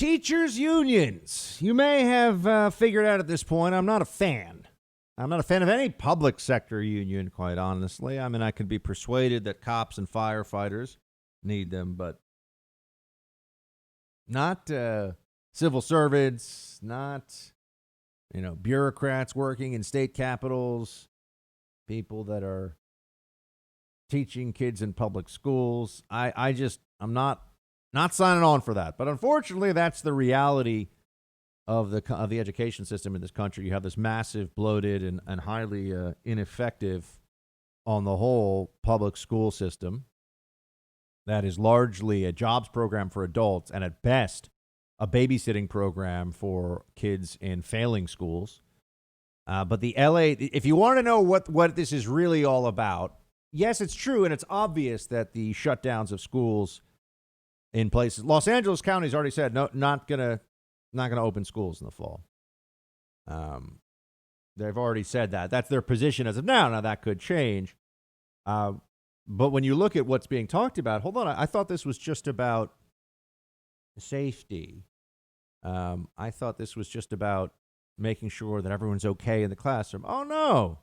Teachers' unions. You may have figured out at this point, I'm not a fan. I'm not a fan of any public sector union, quite honestly. I mean, I could be persuaded that cops and firefighters need them, but not civil servants, not, bureaucrats working in state capitals, people that are teaching kids in public schools. I'm not signing on for that. But unfortunately, that's the reality of the education system in this country. You have this massive, bloated, and highly ineffective, on the whole, public school system that is largely a jobs program for adults and at best a babysitting program for kids in failing schools. But the LA, if you want to know what this is really all about, yes, it's true, and it's obvious that the shutdowns of schools in places, Los Angeles County's already said no, not gonna open schools in the fall. They've already said that. That's their position as of now. Now that could change. But when you look at what's being talked about, hold on, I thought this was just about safety. I thought this was just about making sure that everyone's okay in the classroom. Oh, no.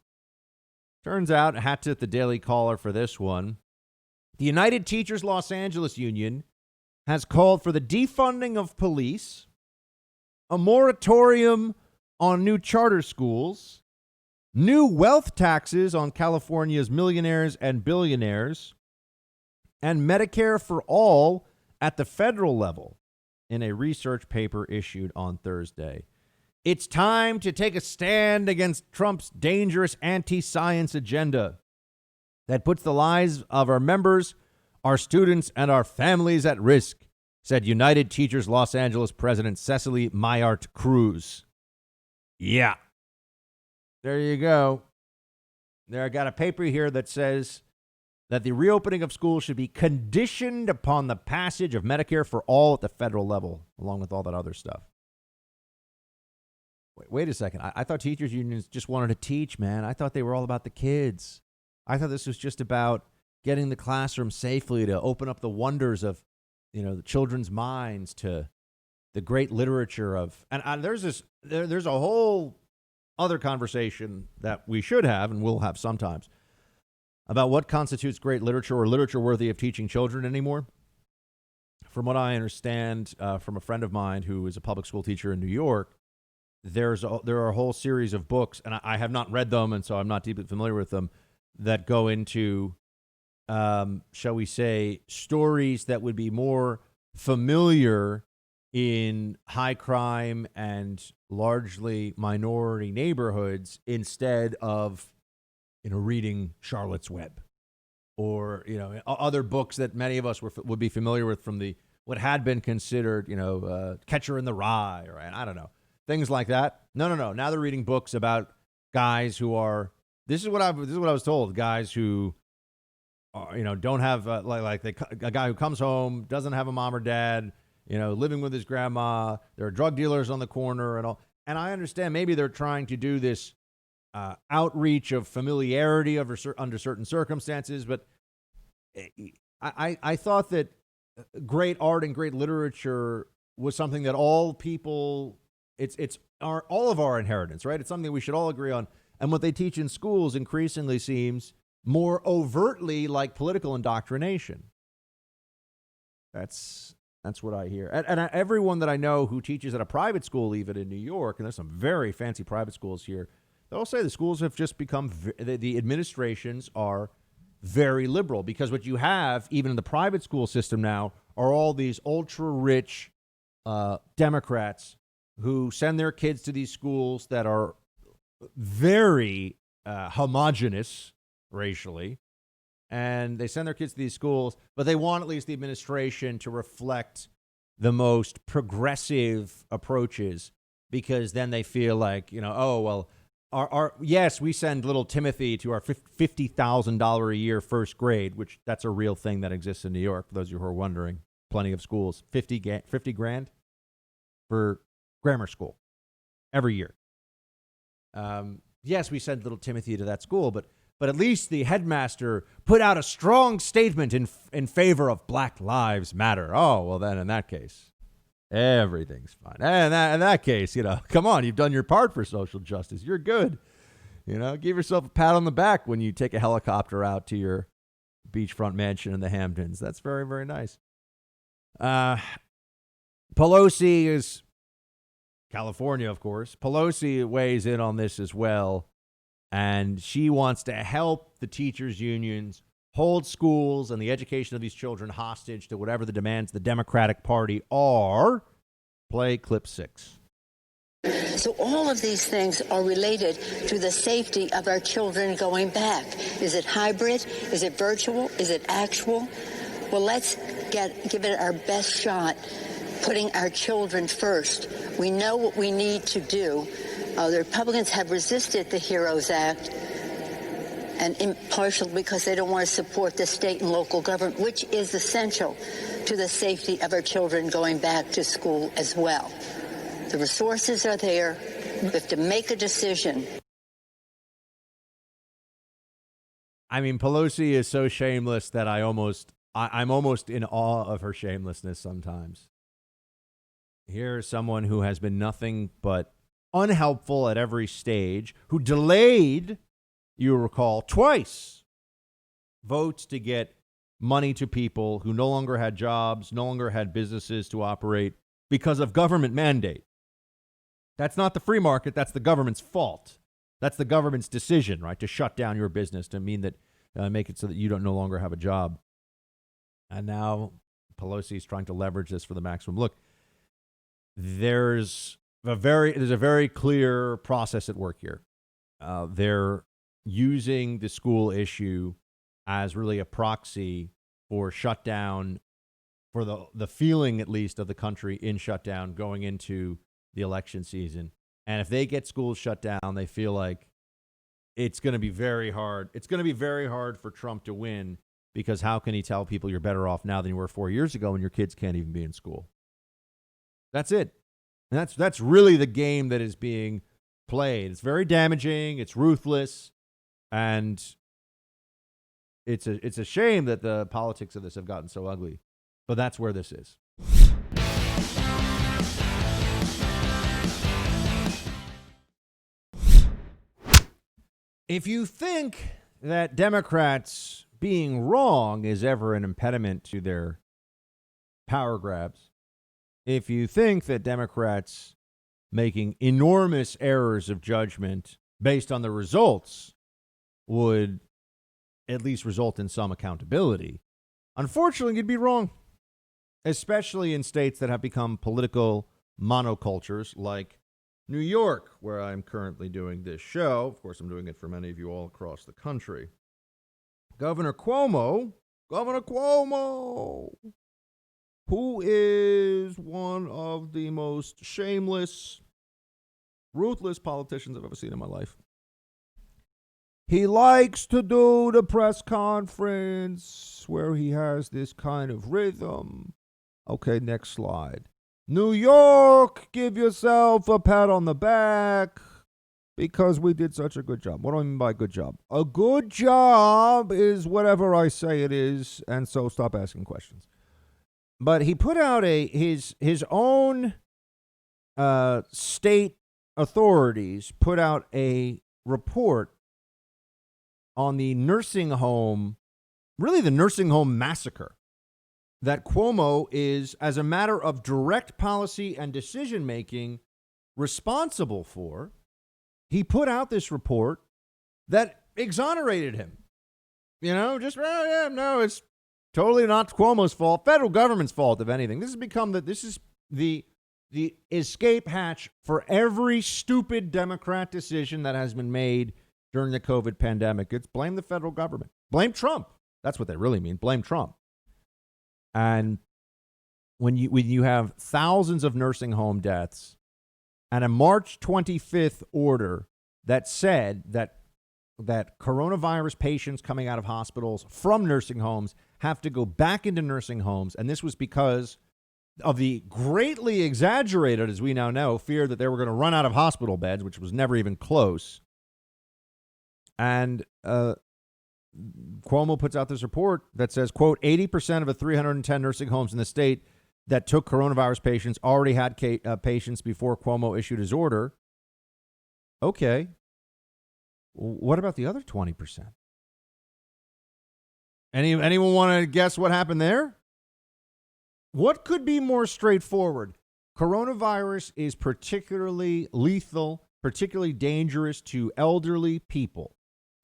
Turns out, I had to hit the Daily Caller for this one. The United Teachers Los Angeles Union has called for the defunding of police, a moratorium on new charter schools, new wealth taxes on California's millionaires and billionaires, and Medicare for all at the federal level in a research paper issued on Thursday. It's time to take a stand against Trump's dangerous anti-science agenda that puts the lives of our members, our students, and our families at risk, said United Teachers Los Angeles President Cecily Mayart Cruz. Yeah. There you go. There, I got a paper here that says that the reopening of schools should be conditioned upon the passage of Medicare for all at the federal level, along with all that other stuff. Wait a second. I thought teachers unions just wanted to teach, man. I thought they were all about the kids. I thought this was just about getting the classroom safely to open up the wonders of, the children's minds to the great literature of, and there's a whole other conversation that we should have and will have sometimes about what constitutes great literature or literature worthy of teaching children anymore. From what I understand from a friend of mine who is a public school teacher in New York, there are a whole series of books, and I have not read them, and so I'm not deeply familiar with them, that go into, shall we say, stories that would be more familiar in high crime and largely minority neighborhoods instead of, reading Charlotte's Web or, other books that many of us would be familiar with from what had been considered, Catcher in the Rye, or I don't know, things like that. No. Now they're reading books about guys who are, this is what I was told, guys who are, don't have, a guy who comes home, doesn't have a mom or dad, living with his grandma. There are drug dealers on the corner and all. And I understand maybe they're trying to do this outreach of familiarity under certain circumstances. But I thought that great art and great literature was something that all people, it's all of our inheritance, right? It's something we should all agree on. And what they teach in schools increasingly seems more overtly like political indoctrination. That's what I hear. And everyone that I know who teaches at a private school, even in New York, and there's some very fancy private schools here, they'll say the schools have just become, the administrations are very liberal, because what you have, even in the private school system now, are all these ultra-rich Democrats who send their kids to these schools that are very homogenous racially. And they send their kids to these schools, but they want at least the administration to reflect the most progressive approaches, because then they feel like, yes, we send little Timothy to our $50,000 a year first grade, which that's a real thing that exists in New York, for those of you who are wondering. Plenty of schools, 50 grand for grammar school every year. Yes, we send little Timothy to that school, but at least the headmaster put out a strong statement in favor of Black Lives Matter. Oh, well, then in that case, Everything's fine. And in that case, come on, you've done your part for social justice. You're good. Give yourself a pat on the back when you take a helicopter out to your beachfront mansion in the Hamptons. That's very, very nice. Pelosi is California, of course. Pelosi weighs in on this as well. And she wants to help the teachers' unions hold schools and the education of these children hostage to whatever the demands of the Democratic Party are. Play clip 6. So all of these things are related to the safety of our children going back. Is it hybrid? Is it virtual? Is it actual? Well, let's give it our best shot, putting our children first. We know what we need to do. The Republicans have resisted the HEROES Act, and partially because they don't want to support the state and local government, which is essential to the safety of our children going back to school as well. The resources are there. We have to make a decision. I mean, Pelosi is so shameless that I'm almost in awe of her shamelessness sometimes. Here's someone who has been nothing but unhelpful at every stage, who delayed, you recall, twice votes to get money to people who no longer had jobs, no longer had businesses to operate because of government mandate. That's not the free market. That's the government's fault. That's the government's decision, right, to shut down your business, to mean that make it so that you don't no longer have a job. And now Pelosi is trying to leverage this for the maximum. Look, there's a very clear process at work here. They're using the school issue as really a proxy for shutdown, for the feeling at least of the country in shutdown going into the election season. And if they get schools shut down, they feel like it's going to be very hard. It's going to be very hard for Trump to win, because how can he tell people you're better off now than you were 4 years ago when your kids can't even be in school? That's it. And that's really the game that is being played. It's very damaging. It's ruthless. And it's a shame that the politics of this have gotten so ugly. But that's where this is. If you think that Democrats being wrong is ever an impediment to their power grabs, if you think that Democrats making enormous errors of judgment based on the results would at least result in some accountability, unfortunately, you'd be wrong, especially in states that have become political monocultures like New York, where I'm currently doing this show. Of course, I'm doing it for many of you all across the country. Governor Cuomo, who is one of the most shameless, ruthless politicians I've ever seen in my life. He likes to do the press conference where he has this kind of rhythm. Okay, next slide. New York, give yourself a pat on the back because we did such a good job. What do I mean by good job? A good job is whatever I say it is, and so stop asking questions. But he put out his own state authorities put out a report on the nursing home, really the nursing home massacre that Cuomo is, as a matter of direct policy and decision-making, responsible for. He put out this report that exonerated him. It's totally not Cuomo's fault. Federal government's fault, if anything. This is the escape hatch for every stupid Democrat decision that has been made during the COVID pandemic. It's blame the federal government. Blame Trump. That's what they really mean. Blame Trump. And when you have thousands of nursing home deaths and a March 25th order that said that coronavirus patients coming out of hospitals from nursing homes have to go back into nursing homes, and this was because of the greatly exaggerated, as we now know, fear that they were going to run out of hospital beds, which was never even close. And Cuomo puts out this report that says, quote, 80% of the 310 nursing homes in the state that took coronavirus patients already had patients before Cuomo issued his order. Okay. What about the other 20%? Anyone want to guess what happened there? What could be more straightforward? Coronavirus is particularly lethal, particularly dangerous to elderly people,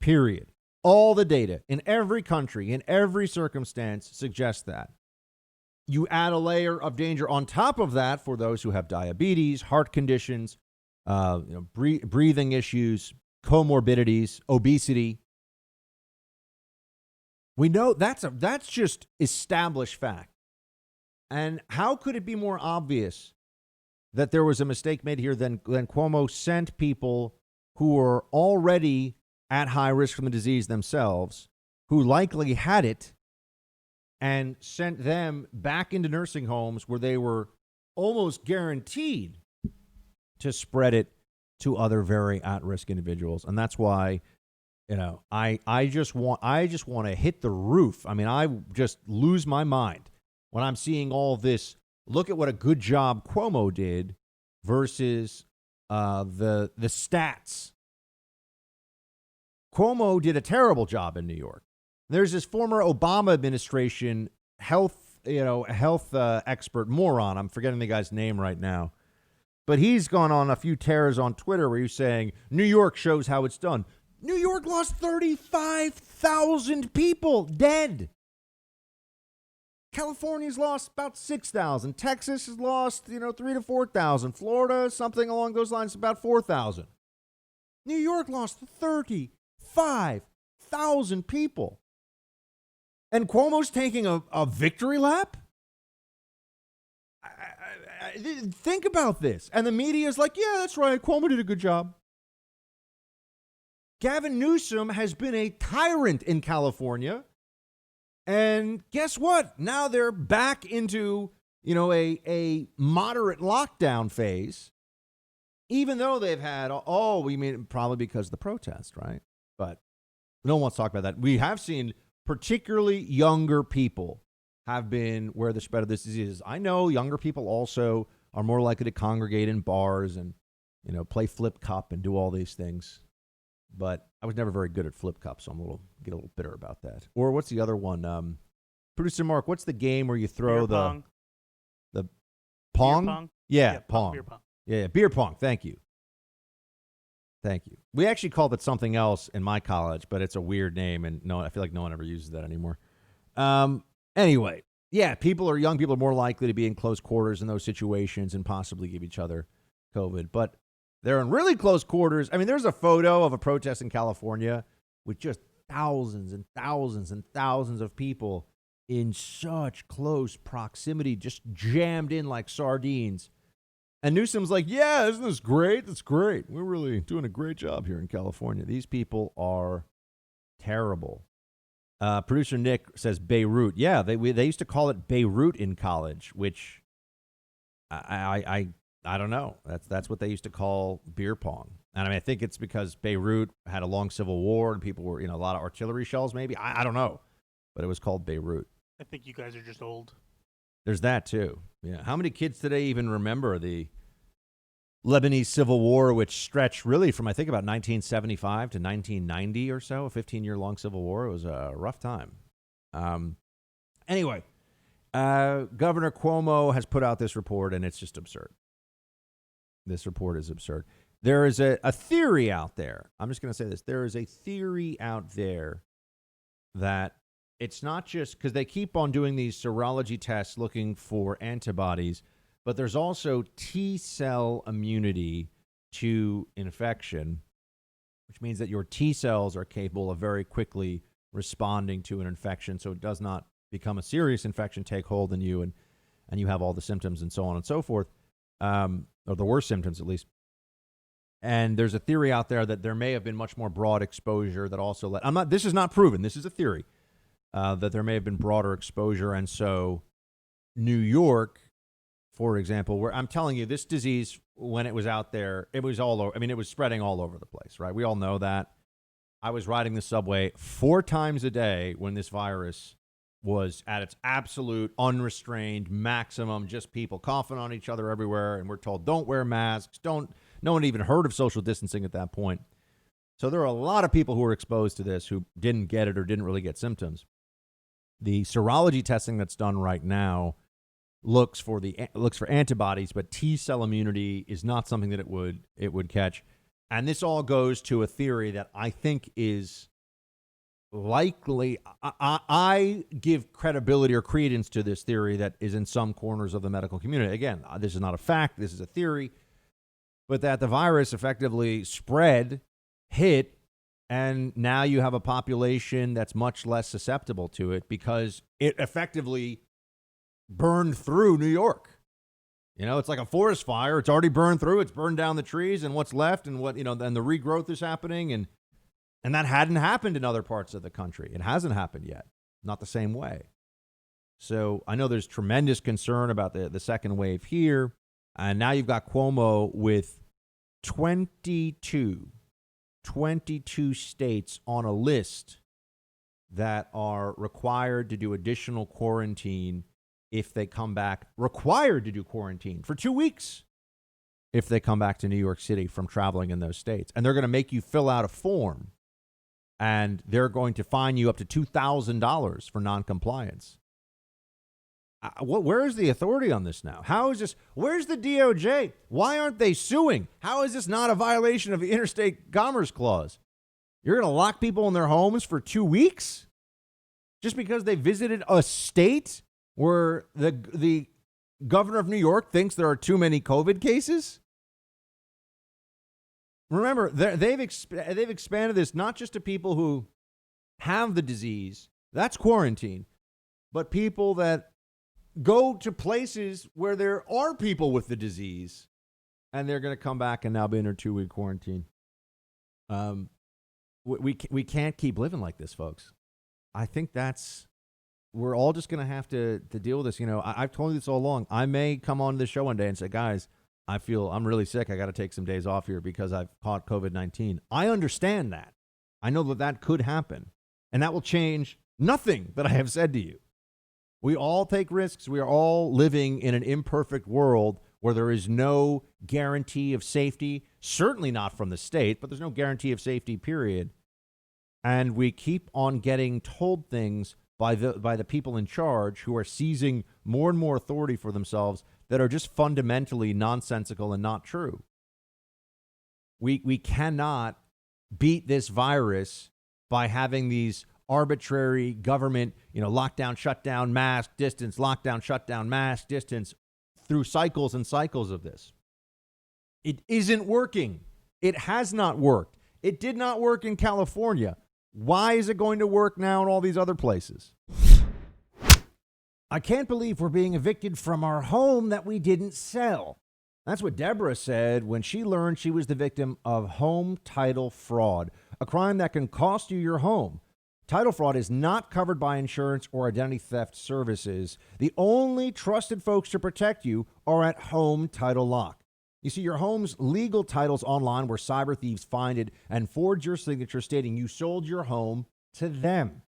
period. All the data in every country, in every circumstance suggests that. You add a layer of danger on top of that for those who have diabetes, heart conditions, breathing issues, comorbidities, obesity. We know that's just established fact. And how could it be more obvious that there was a mistake made here than Cuomo sent people who were already at high risk from the disease themselves, who likely had it, and sent them back into nursing homes where they were almost guaranteed to spread it to other very at-risk individuals. And that's why, I just want to hit the roof. I mean, I just lose my mind when I'm seeing all this. Look at what a good job Cuomo did versus the stats. Cuomo did a terrible job in New York. There's this former Obama administration health expert moron. I'm forgetting the guy's name right now. But he's gone on a few tears on Twitter where he's saying New York shows how it's done. New York lost 35,000 people dead. California's lost about 6,000. Texas has lost, 3 to 4,000. Florida, something along those lines, about 4,000. New York lost 35,000 people. And Cuomo's taking a victory lap? Think about this. And the media is like, yeah, that's right. Cuomo did a good job. Gavin Newsom has been a tyrant in California. And guess what? Now they're back into, a moderate lockdown phase, even though they've had, we mean probably because of the protest, right? But no one wants to talk about that. We have seen particularly younger people have been where the spread of this disease is. I know younger people also are more likely to congregate in bars and, play flip cup and do all these things. But I was never very good at flip cup, so get a little bitter about that. Or what's the other one? Producer Mark, what's the game where you throw beer pong. The pong? Beer pong? Yeah, pong. Beer pong. Yeah, beer pong. Thank you. We actually called it something else in my college, but it's a weird name, and I feel like no one ever uses that anymore. Anyway, yeah, young people are more likely to be in close quarters in those situations and possibly give each other COVID. But they're in really close quarters. I mean, there's a photo of a protest in California with just thousands and thousands and thousands of people in such close proximity, just jammed in like sardines. And Newsom's like, yeah, isn't this great? That's great. We're really doing a great job here in California. These people are terrible. Producer Nick says Beirut. Yeah, they used to call it Beirut in college, which I don't know. That's what they used to call beer pong. And I think it's because Beirut had a long civil war and people were, a lot of artillery shells maybe. I don't know. But it was called Beirut. I think you guys are just old. There's that too. Yeah. How many kids today even remember the Lebanese Civil War, which stretched really from, I think, about 1975 to 1990 or so, a 15-year-long civil war? It was a rough time. Anyway, Governor Cuomo has put out this report, and it's just absurd. This report is absurd. There is a theory out there. I'm just going to say this. There is a theory out there that it's not just because they keep on doing these serology tests looking for antibodies, but there's also T-cell immunity to infection, which means that your T-cells are capable of very quickly responding to an infection so it does not become a serious infection, take hold in you, and you have all the symptoms and so on and so forth, or the worst symptoms at least. And there's a theory out there that there may have been much more broad exposure that also led. This is not proven. This is a theory that there may have been broader exposure. And so New York, for example, where I'm telling you this disease, when it was out there, it was all over. I mean, it was spreading all over the place, right? We all know that. I was riding the subway 4 times a day when this virus was at its absolute unrestrained maximum, just people coughing on each other everywhere. And we're told, don't wear masks. No one even heard of social distancing at that point. So there are a lot of people who were exposed to this who didn't get it or didn't really get symptoms. The serology testing that's done right now looks for antibodies, but T cell immunity is not something that it would catch. And this all goes to a theory that I think is likely. I give credibility or credence to this theory that is in some corners of the medical community. Again, this is not a fact. This is a theory. But that the virus effectively hit, and now you have a population that's much less susceptible to it because it effectively burned through New York. You know, it's like a forest fire. It's already burned through. It's burned down the trees and what's left and and the regrowth is happening. And that hadn't happened in other parts of the country. It hasn't happened yet. Not the same way. So I know there's tremendous concern about the second wave here. And now you've got Cuomo with 22 states on a list that are required to do additional quarantine if they come back, required to do quarantine for 2 weeks if they come back to New York City from traveling in those states. And they're going to make you fill out a form, and they're going to fine you up to $2,000 for noncompliance. Where is the authority on this now? How is this? Where's the DOJ? Why aren't they suing? How is this not a violation of the Interstate Commerce Clause? You're going to lock people in their homes for 2 weeks just because they visited a state where the governor of New York thinks there are too many COVID cases? Remember, they've expanded this not just to people who have the disease, that's quarantine, but people that go to places where there are people with the disease, and they're going to come back and now be in their 2-week quarantine. We can't keep living like this, folks. I think we're all just going to have to deal with this. You know, I've told you this all along. I may come on the show one day and say, guys, I'm really sick. I got to take some days off here because I've caught COVID-19. I understand that. I know that could happen, and that will change nothing that I have said to you. We all take risks. We are all living in an imperfect world where there is no guarantee of safety, certainly not from the state, but there's no guarantee of safety, period. And we keep on getting told things by the people in charge who are seizing more and more authority for themselves that are just fundamentally nonsensical and not true. We cannot beat this virus by having these arbitrary government, lockdown, shutdown, mask, distance, lockdown, shutdown, mask, distance, through cycles and cycles of this. It isn't working. It has not worked. It did not work in California. Why is it going to work now in all these other places? I can't believe we're being evicted from our home that we didn't sell. That's what Deborah said when she learned she was the victim of home title fraud, a crime that can cost you your home. Title fraud is not covered by insurance or identity theft services. The only trusted folks to protect you are at Home Title Lock. You see, your home's legal title's online where cyber thieves find it and forge your signature stating you sold your home to them.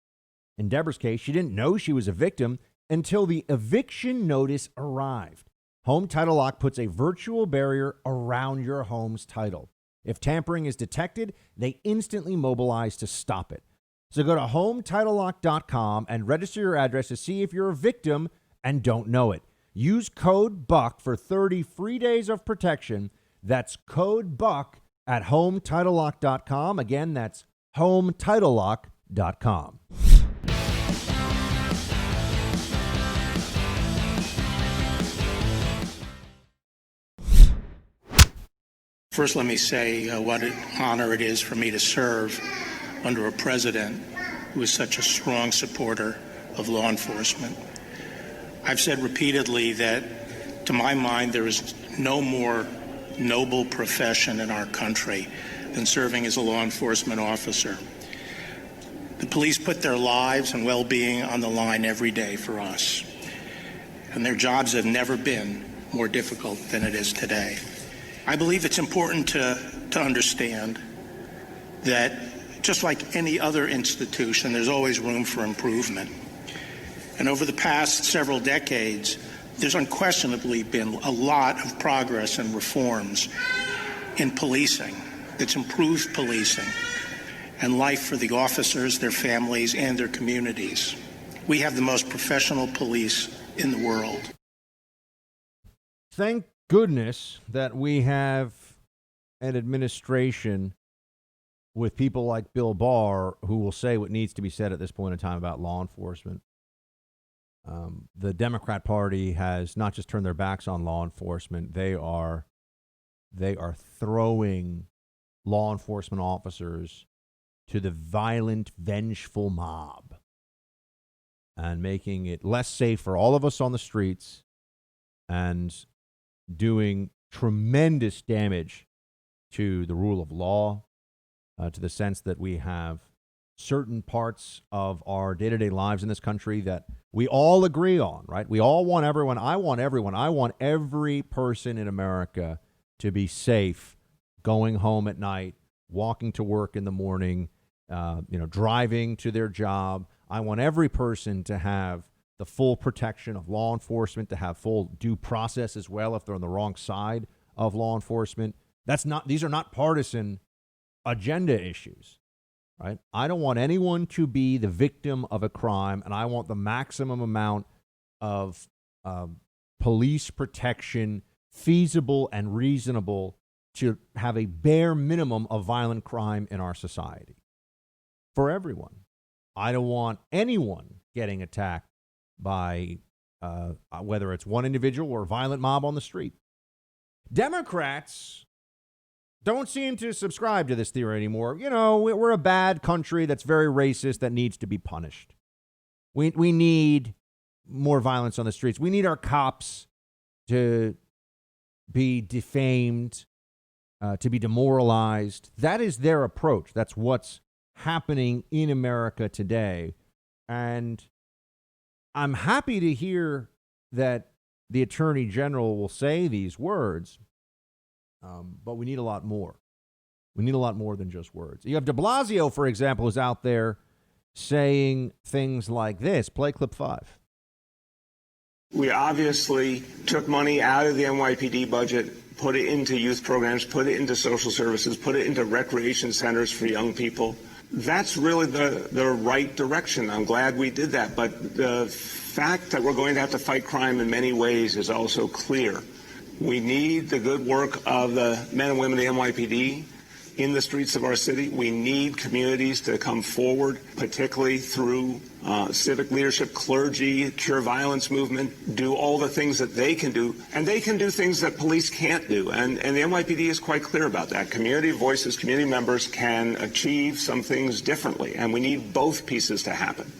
In Deborah's case, she didn't know she was a victim until the eviction notice arrived. Home Title Lock puts a virtual barrier around your home's title. If tampering is detected, they instantly mobilize to stop it. So go to HomeTitleLock.com and register your address to see if you're a victim and don't know it. Use code BUCK for 30 free days of protection. That's code BUCK at HomeTitleLock.com. Again, that's HomeTitleLock.com. First, let me say what an honor it is for me to serve under a president who is such a strong supporter of law enforcement. I've said repeatedly that, to my mind, there is no more noble profession in our country than serving as a law enforcement officer. The police put their lives and well-being on the line every day for us, and their jobs have never been more difficult than it is today. I believe it's important to understand that just like any other institution, there's always room for improvement. And over the past several decades, there's unquestionably been a lot of progress and reforms in policing that's improved policing and life for the officers, their families, and their communities. We have the most professional police in the world. Thank goodness that we have an administration with people like Bill Barr who will say what needs to be said at this point in time about law enforcement. The Democrat Party has not just turned their backs on law enforcement, they are throwing law enforcement officers to the violent, vengeful mob and making it less safe for all of us on the streets and doing tremendous damage to the rule of law, to the sense that we have certain parts of our day-to-day lives in this country that we all agree on, right? We all want everyone. I want every person in America to be safe going home at night, walking to work in the morning, driving to their job. I want every person to have the full protection of law enforcement, to have full due process as well if they're on the wrong side of law enforcement. These are not partisan agenda issues, right? I don't want anyone to be the victim of a crime, and I want the maximum amount of police protection feasible and reasonable to have a bare minimum of violent crime in our society for everyone. I don't want anyone getting attacked by whether it's one individual or a violent mob on the street. Democrats don't seem to subscribe to this theory anymore. You know, we're a bad country that's very racist that needs to be punished. We need more violence on the streets. We need our cops to be defamed, to be demoralized. That is their approach. That's what's happening in America today. And I'm happy to hear that the Attorney General will say these words, but we need a lot more. We need a lot more than just words. You have de Blasio, for example, who's out there saying things like this. Play clip 5. We obviously took money out of the NYPD budget, put it into youth programs, put it into social services, put it into recreation centers for young people. That's really the right direction. I'm glad we did that. But the fact that we're going to have to fight crime in many ways is also clear. We need the good work of the men and women of the NYPD in the streets of our city. We need communities to come forward, particularly through civic leadership, clergy, cure violence movement, do all the things that they can do. And they can do things that police can't do. And the NYPD is quite clear about that. Community voices, community members can achieve some things differently. And we need both pieces to happen.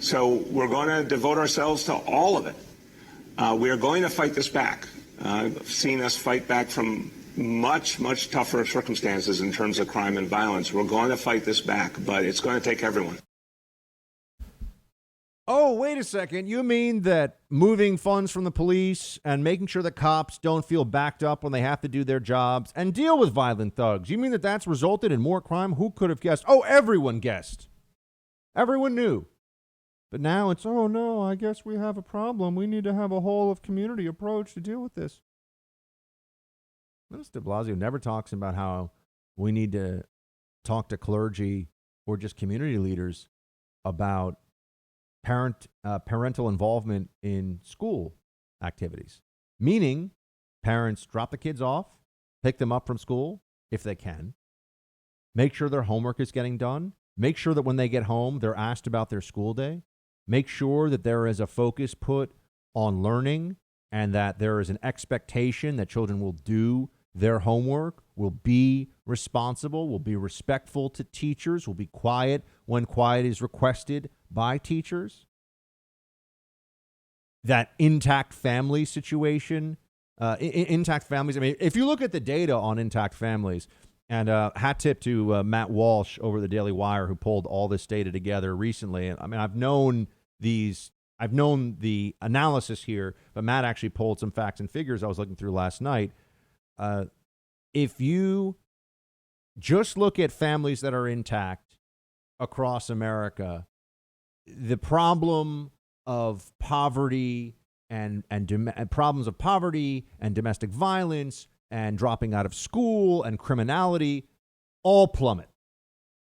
So we're going to devote ourselves to all of it. We are going to fight this back. I've seen us fight back from much, much tougher circumstances in terms of crime and violence. We're going to fight this back, but it's going to take everyone. Oh, wait a second. You mean that moving funds from the police and making sure that cops don't feel backed up when they have to do their jobs and deal with violent thugs, you mean that that's resulted in more crime? Who could have guessed? Oh, everyone guessed. Everyone knew. But now it's, oh, no, I guess we have a problem. We need to have a whole of community approach to deal with this. Notice de Blasio never talks about how we need to talk to clergy or just community leaders about parental involvement in school activities. Meaning, parents drop the kids off, pick them up from school if they can, make sure their homework is getting done, make sure that when they get home, they're asked about their school day, make sure that there is a focus put on learning and that there is an expectation that children will do their homework, will be responsible, will be respectful to teachers, will be quiet when quiet is requested by teachers. That intact family situation, intact families. I mean, if you look at the data on intact families, and hat tip to Matt Walsh over the Daily Wire who pulled all this data together recently. And I mean, I've known the analysis here, but Matt actually pulled some facts and figures I was looking through last night. If you just look at families that are intact across America, the problem of poverty and problems of poverty and domestic violence and dropping out of school and criminality all plummet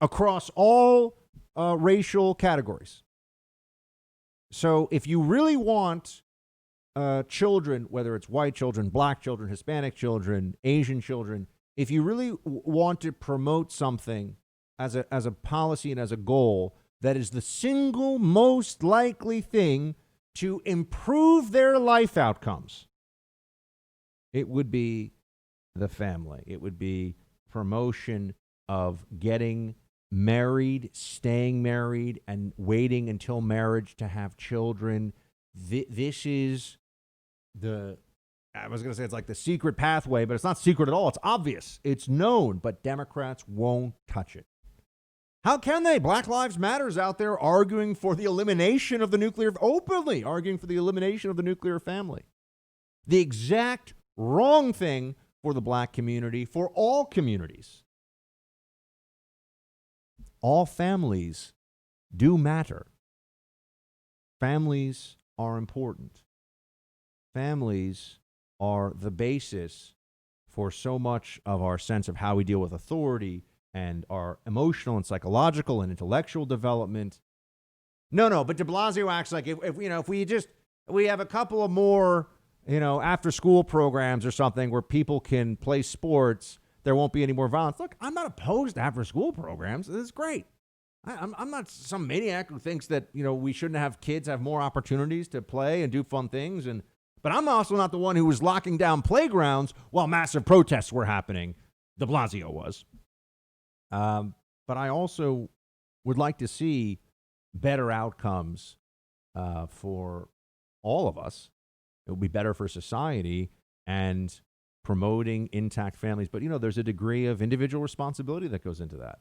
across all racial categories. So if you really want children, whether it's white children, black children, Hispanic children, Asian children, if you really want to promote something as a policy and as a goal that is the single most likely thing to improve their life outcomes, it would be the family. It would be promotion of getting married, staying married, and waiting until marriage to have children. This is I was going to say it's like the secret pathway, but it's not secret at all. It's obvious. It's known, but Democrats won't touch it. How can they? Black Lives Matter is out there arguing for the elimination of the nuclear, openly arguing for the elimination of the nuclear family. The exact wrong thing for the black community, for all communities. All families do matter. Families are important. Families are the basis for so much of our sense of how we deal with authority and our emotional and psychological and intellectual development. No, but de Blasio acts like if we have a couple of more, after school programs or something where people can play sports, there won't be any more violence. Look, I'm not opposed to after school programs. This is great. I'm not some maniac who thinks that, we shouldn't have kids have more opportunities to play and do fun things. But I'm also not the one who was locking down playgrounds while massive protests were happening. De Blasio was. But I also would like to see better outcomes for all of us. It would be better for society and promoting intact families. But, there's a degree of individual responsibility that goes into that.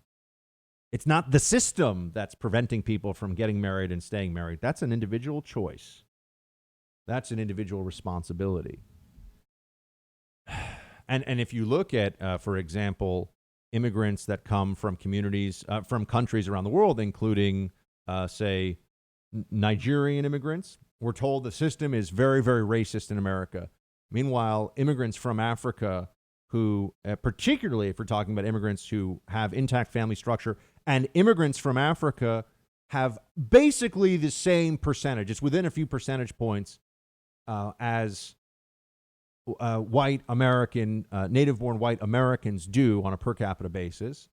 It's not the system that's preventing people from getting married and staying married. That's an individual choice. That's an individual responsibility. And if you look at, for example, immigrants that come from communities, from countries around the world, including, say, Nigerian immigrants, we're told the system is very, very racist in America. Meanwhile, immigrants from Africa who, particularly if we're talking about immigrants who have intact family structure, and immigrants from Africa have basically the same percentage. It's within a few percentage points as white American, native-born white Americans do on a per capita basis.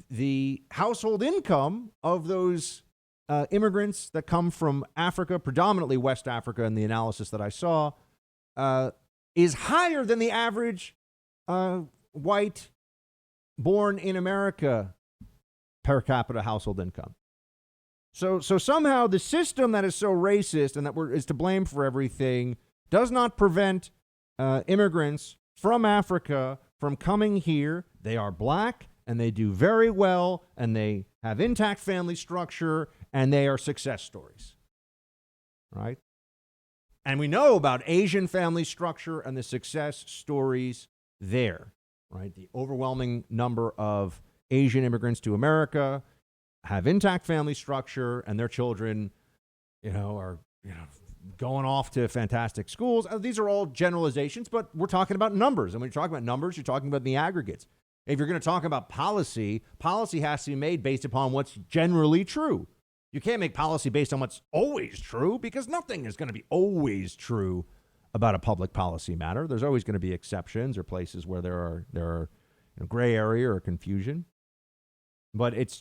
The household income of those immigrants that come from Africa, predominantly West Africa in the analysis that I saw, is higher than the average white born in America per capita household income. So somehow the system that is so racist and that is to blame for everything does not prevent immigrants from Africa from coming here. They are black and they do very well and they have intact family structure and they are success stories, right? And we know about Asian family structure and the success stories there, right? The overwhelming number of Asian immigrants to America have intact family structure and their children, are, going off to fantastic schools. These are all generalizations, but we're talking about numbers. And when you're talking about numbers, you're talking about the aggregates. If you're going to talk about policy has to be made based upon what's generally true. You can't make policy based on what's always true because nothing is going to be always true about a public policy matter. There's always going to be exceptions or places where there are gray area or confusion. But it's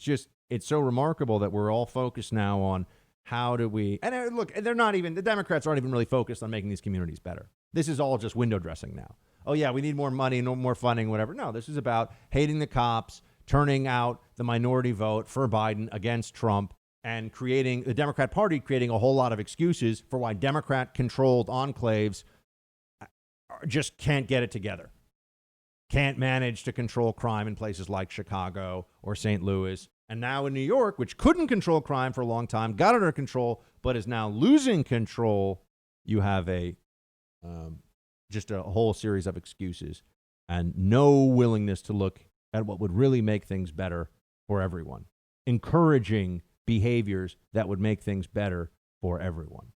so remarkable that we're all focused now on how do we, and look, the Democrats aren't even really focused on making these communities better. This is all just window dressing now. Oh yeah, we need more money, no more funding, whatever. No, this is about hating the cops, turning out the minority vote for Biden against Trump, and creating the Democrat Party, creating a whole lot of excuses for why Democrat-controlled enclaves just can't get it together. Can't manage to control crime in places like Chicago or St. Louis. And now in New York, which couldn't control crime for a long time, got it under control, but is now losing control, you have just a whole series of excuses and no willingness to look at what would really make things better for everyone. Encouraging behaviors that would make things better for everyone.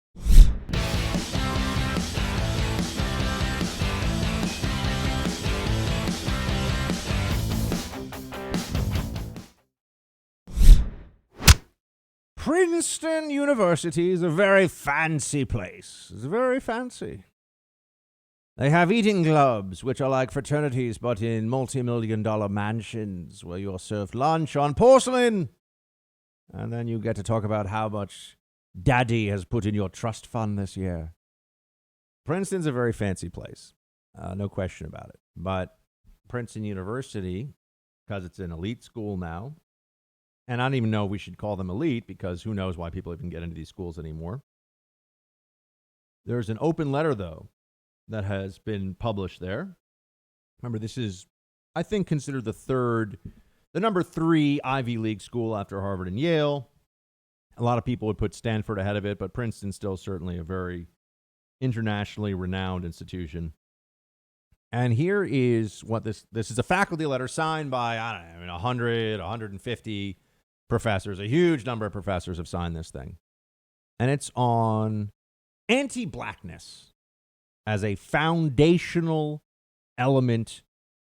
Princeton University is a very fancy place. It's very fancy. They have eating clubs, which are like fraternities, but in multi-million-dollar mansions where you're served lunch on porcelain. And then you get to talk about how much Daddy has put in your trust fund this year. Princeton's a very fancy place. No question about it. But Princeton University, because it's an elite school now, and I don't even know we should call them elite because who knows why people even get into these schools anymore. There's an open letter, though, that has been published there. Remember, this is, I think, considered the number 3 Ivy League school after Harvard and Yale. A lot of people would put Stanford ahead of it, but Princeton's still certainly a very internationally renowned institution. And here is what this is: a faculty letter signed by, 100, 150 professors. A huge number of professors have signed this thing. And it's on anti-blackness as a foundational element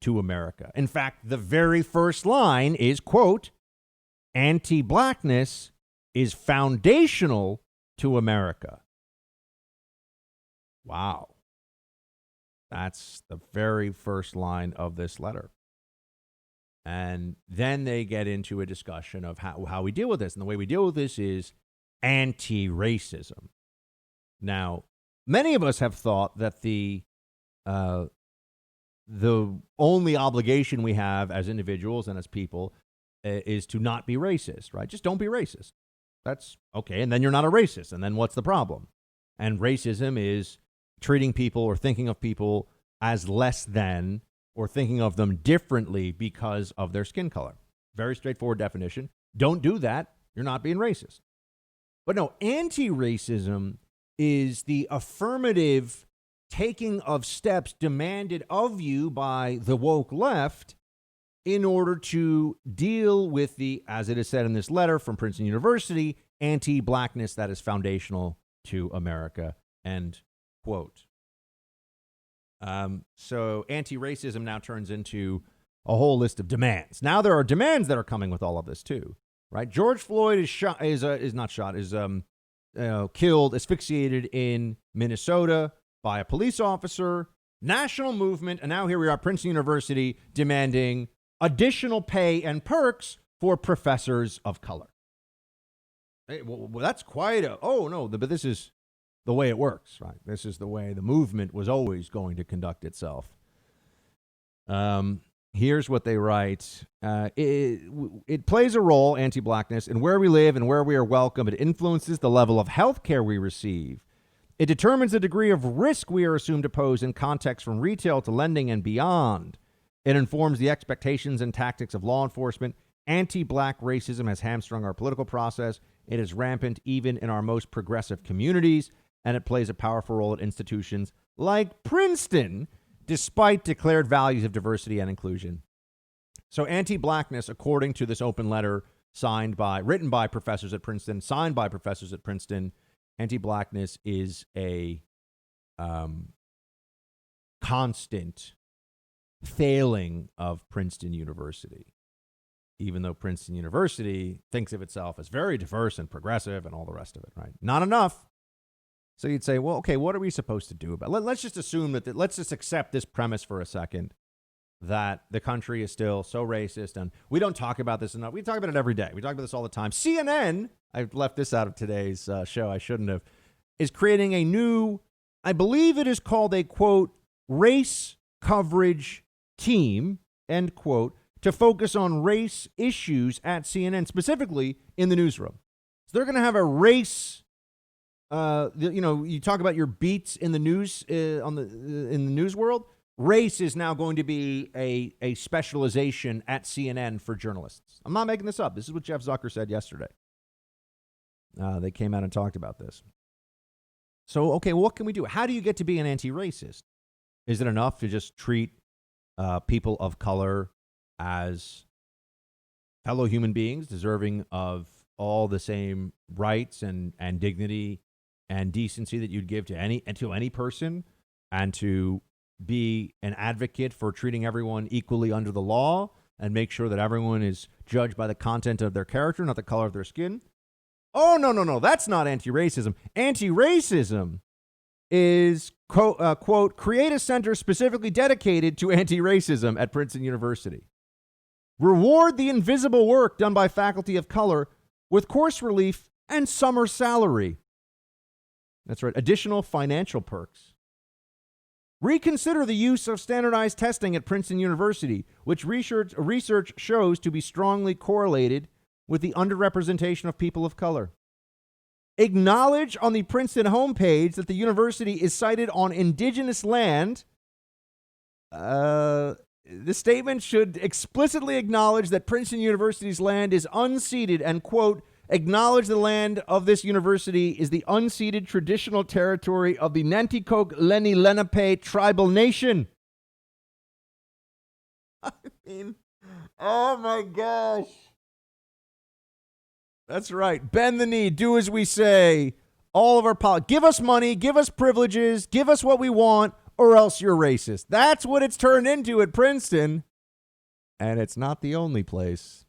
to America. In fact, the very first line is, quote, anti-blackness is foundational to America. Wow. That's the very first line of this letter. And then they get into a discussion of how we deal with this. And the way we deal with this is anti-racism. Now, many of us have thought that the only obligation we have as individuals and as people is to not be racist, right? Just don't be racist. That's okay. And then you're not a racist. And then what's the problem? And racism is treating people or thinking of people as less than or thinking of them differently because of their skin color. Very straightforward definition. Don't do that. You're not being racist. But no, anti-racism is the affirmative taking of steps demanded of you by the woke left in order to deal with the, as it is said in this letter from Princeton University, anti-blackness that is foundational to America, end quote. So anti-racism now turns into a whole list of demands. Now there are demands that are coming with all of this too, right? George Floyd is killed, asphyxiated in Minnesota by a police officer. National movement, and now here we are, Princeton University demanding additional pay and perks for professors of color. Hey, well, that's quite a, but this is the way it works, right? This is the way the movement was always going to conduct itself. Here's what they write. It plays a role, anti-blackness, in where we live and where we are welcome. It influences the level of health care we receive. It determines the degree of risk we are assumed to pose in context from retail to lending and beyond. It informs the expectations and tactics of law enforcement. Anti-black racism has hamstrung our political process. It is rampant even in our most progressive communities, and it plays a powerful role at institutions like Princeton, despite declared values of diversity and inclusion. So anti-blackness, according to this open letter written by professors at Princeton, signed by professors at Princeton, anti-blackness is a constant failing of Princeton University, even though Princeton University thinks of itself as very diverse and progressive and all the rest of it, right? Not enough. So you'd say, well, okay, what are we supposed to do about it? Let's just assume let's just accept this premise for a second, that the country is still so racist, and we don't talk about this enough. We talk about it every day. We talk about this all the time. CNN, I left this out of today's show, I shouldn't have, is creating a new, I believe it is called a, quote, race coverage team, end quote, to focus on race issues at CNN, specifically in the newsroom. So they're going to have a race, you talk about your beats in the news, in the news world. Race is now going to be a specialization at CNN for journalists. I'm not making this up. This is what Jeff Zucker said yesterday. They came out and talked about this. So, okay, well, what can we do? How do you get to be an anti-racist? Is it enough to just treat people of color as fellow human beings deserving of all the same rights and dignity and decency that you'd give to any person, and to be an advocate for treating everyone equally under the law and make sure that everyone is judged by the content of their character, not the color of their skin. Oh, no. That's not anti-racism. Anti-racism is, quote, create a center specifically dedicated to anti-racism at Princeton University. Reward the invisible work done by faculty of color with course relief and summer salary. That's right. Additional financial perks. Reconsider the use of standardized testing at Princeton University, which research shows to be strongly correlated with the underrepresentation of people of color. Acknowledge on the Princeton homepage that the university is sited on indigenous land. The statement should explicitly acknowledge that Princeton University's land is unceded and, quote, acknowledge the land of this university is the unceded traditional territory of the Nanticoke Lenni Lenape tribal nation. I mean, oh my gosh. That's right. Bend the knee. Do as we say. All of our give us money, give us privileges, give us what we want, or else you're racist. That's what it's turned into at Princeton. And it's not the only place.